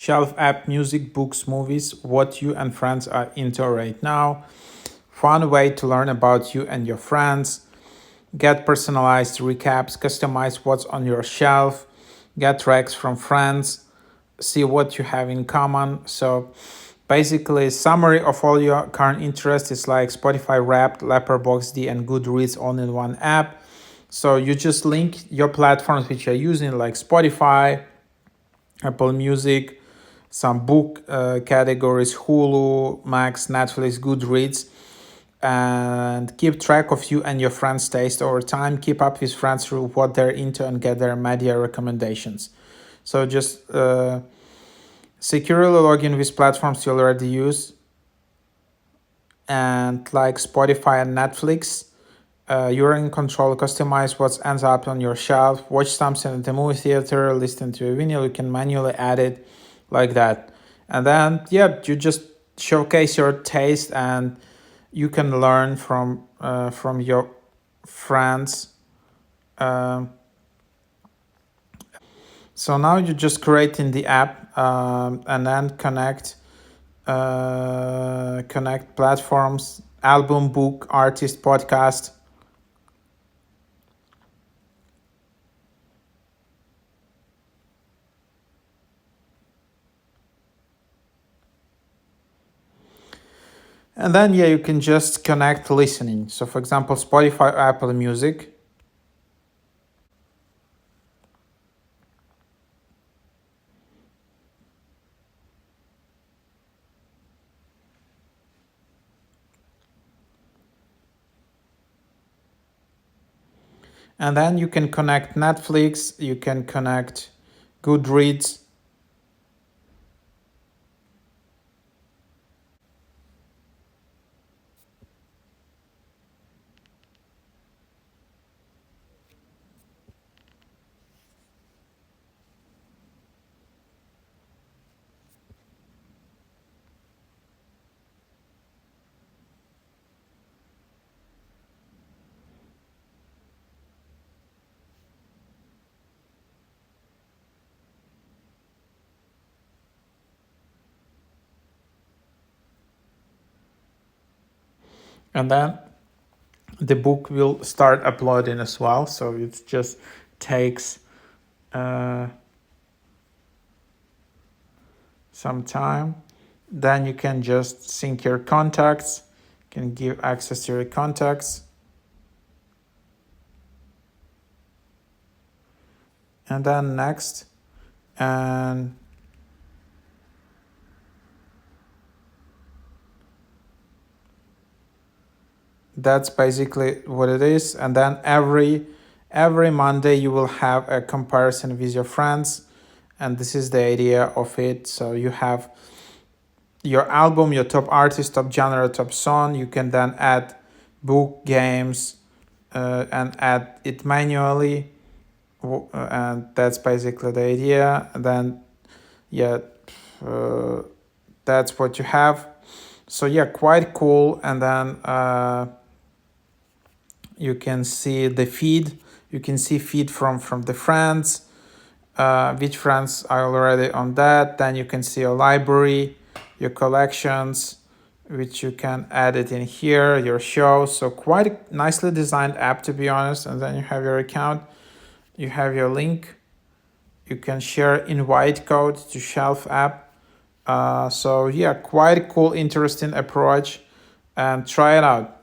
Shelf app, music, books, movies, what you and friends are into right now. Fun way to learn about you and your friends. Get personalized recaps, customize what's on your shelf, get tracks from friends, see what you have in common. So basically, summary of all your current interests is like Spotify Wrapped, Letterboxd, and Goodreads all in one app. So you just link your platforms which you're using, like Spotify, Apple Music, some book categories, Hulu, Max, Netflix, Goodreads, and keep track of you and your friends' taste over time. Keep up with friends through what they're into and get their media recommendations. So just securely log in with platforms you already use, and like Spotify and Netflix, you're in control. Customize what ends up on your shelf. Watch something at the movie theater. Listen to a vinyl. You can manually add it like that, and then yeah, you just showcase your taste, and you can learn from your friends. Um, so now you just create in the app, and then connect platforms, album, book, artist, podcast. And then yeah, you can just connect listening. So for example, Spotify, Apple Music. And then you can connect Netflix, you can connect Goodreads. And then the book will start uploading as well. So it just takes uh, some time. Then you can just sync your contacts, can give access to your contacts. And then next, and that's basically what it is. And then every Monday you will have a comparison with your friends, and this is the idea of it. So you have your album, your top artist, top genre, top song. You can then add book, games, and add it manually, and that's basically the idea. And then yeah, uh, that's what you have. So yeah, quite cool. And then you can see the feed. You can see feed from the friends, which friends are already on that. Then you can see your library, your collections, which you can add it in here, your shows. So quite a nicely designed app, to be honest. And then you have your account, you have your link, you can share invite code to Shelf app. So yeah, quite a cool, interesting approach, and try it out.